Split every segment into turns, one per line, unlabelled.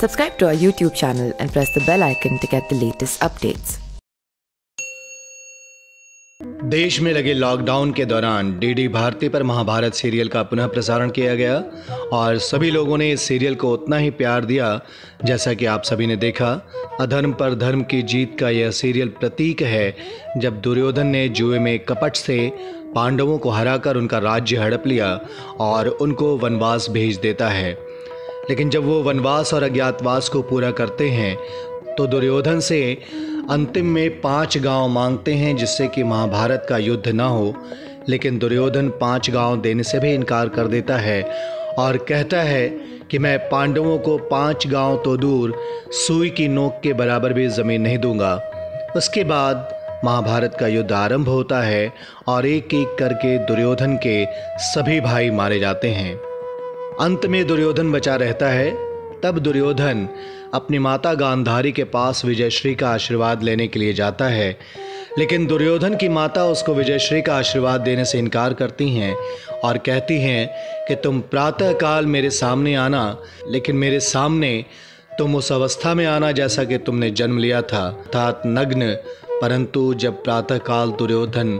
Subscribe to our YouTube channel and press the bell icon to get the latest updates.
देश में लगे lockdown के दौरान DD Bharti पर महाभारत सीरियल का पुनः प्रसारण किया गया और सभी लोगों ने इस सीरियल को उतना ही प्यार दिया जैसा कि आप सभी ने देखा। अधर्म पर धर्म की जीत का यह सीरियल प्रतीक है जब दुर्योधन ने जुए में कपट से पांडवों को हराकर उनका राज्य हड़प लिया और उनको वनवास भेज देता है। लेकिन जब वो वनवास और अज्ञातवास को पूरा करते हैं तो दुर्योधन से अंतिम में 5 गांव मांगते हैं जिससे कि महाभारत का युद्ध ना हो। लेकिन दुर्योधन 5 गांव देने से भी इनकार कर देता है और कहता है कि मैं पांडवों को 5 गांव तो दूर सुई की नोक के बराबर भी ज़मीन नहीं दूंगा। उसके बाद महाभारत का युद्ध आरंभ होता है और एक एक करके दुर्योधन के सभी भाई मारे जाते हैं। अंत में दुर्योधन बचा रहता है। तब दुर्योधन अपनी माता गांधारी के पास विजयश्री का आशीर्वाद लेने के लिए जाता है, लेकिन दुर्योधन की माता उसको विजयश्री का आशीर्वाद देने से इनकार करती हैं और कहती हैं कि तुम प्रातःकाल मेरे सामने आना, लेकिन मेरे सामने तुम उस अवस्था में आना जैसा कि तुमने जन्म लिया था, अर्थात नग्न। परंतु जब प्रातःकाल दुर्योधन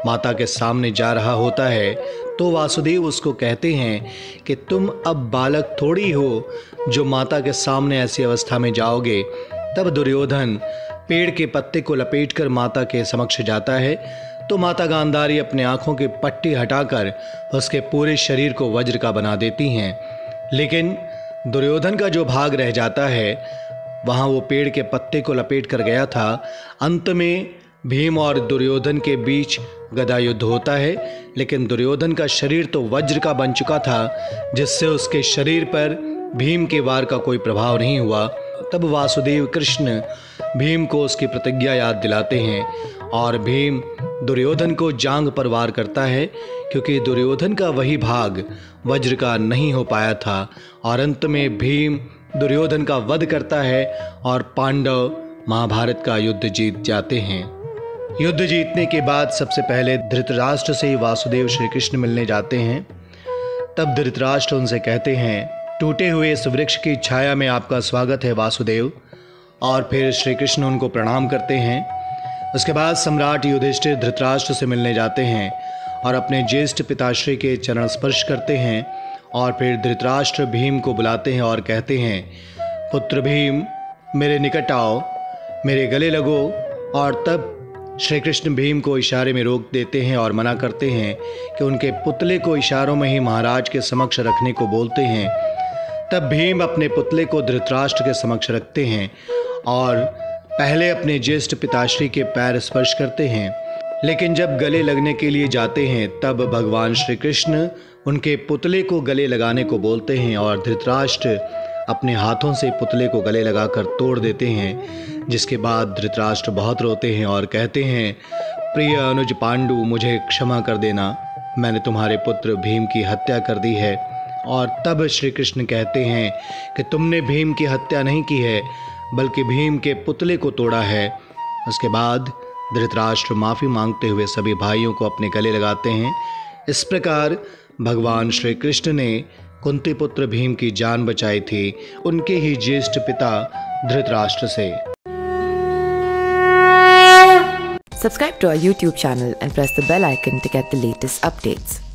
माता के सामने जा रहा होता है तो वासुदेव उसको कहते हैं कि तुम अब बालक थोड़ी हो जो माता के सामने ऐसी अवस्था में जाओगे। तब दुर्योधन पेड़ के पत्ते को लपेटकर माता के समक्ष जाता है तो माता गांधारी अपने आंखों की पट्टी हटाकर उसके पूरे शरीर को वज्र का बना देती हैं। लेकिन दुर्योधन का जो भाग रह जाता है वहाँ वो पेड़ के पत्ते को लपेट कर गया था। अंत में भीम और दुर्योधन के बीच गदा युद्ध होता है, लेकिन दुर्योधन का शरीर तो वज्र का बन चुका था जिससे उसके शरीर पर भीम के वार का कोई प्रभाव नहीं हुआ। तब वासुदेव कृष्ण भीम को उसकी प्रतिज्ञा याद दिलाते हैं और भीम दुर्योधन को जांग पर वार करता है क्योंकि दुर्योधन का वही भाग वज्र का नहीं हो पाया था। और अंत में भीम दुर्योधन का वध करता है और पांडव महाभारत का युद्ध जीत जाते हैं। युद्ध जीतने के बाद सबसे पहले धृतराष्ट्र से वासुदेव श्री कृष्ण मिलने जाते हैं। तब धृतराष्ट्र उनसे कहते हैं, टूटे हुए इस वृक्ष की छाया में आपका स्वागत है वासुदेव। और फिर श्री कृष्ण उनको प्रणाम करते हैं। उसके बाद सम्राट युधिष्ठिर धृतराष्ट्र से मिलने जाते हैं और अपने ज्येष्ठ पिताश्री के चरण स्पर्श करते हैं। और फिर धृतराष्ट्र भीम को बुलाते हैं और कहते हैं, पुत्र भीम मेरे निकट आओ, मेरे गले लगो। और तब श्री कृष्ण भीम को इशारे में रोक देते हैं और मना करते हैं कि उनके पुतले को इशारों में ही महाराज के समक्ष रखने को बोलते हैं। तब भीम अपने पुतले को धृतराष्ट्र के समक्ष रखते हैं और पहले अपने ज्येष्ठ पिताश्री के पैर स्पर्श करते हैं। लेकिन जब गले लगने के लिए जाते हैं तब भगवान श्री कृष्ण उनके पुतले को गले लगाने को बोलते हैं और धृतराष्ट्र अपने हाथों से पुतले को गले लगाकर तोड़ देते हैं। जिसके बाद धृतराष्ट्र बहुत रोते हैं और कहते हैं, प्रिय अनुज पांडु मुझे क्षमा कर देना, मैंने तुम्हारे पुत्र भीम की हत्या कर दी है। और तब श्री कृष्ण कहते हैं कि तुमने भीम की हत्या नहीं की है बल्कि भीम के पुतले को तोड़ा है। उसके बाद धृतराष्ट्र माफ़ी मांगते हुए सभी भाइयों को अपने गले लगाते हैं। इस प्रकार भगवान श्री कृष्ण ने कुंती पुत्र भीम की जान बचाई थी उनके ही ज्येष्ठ पिता धृतराष्ट्र से।
Subscribe to our YouTube channel and press the bell icon to get the latest updates.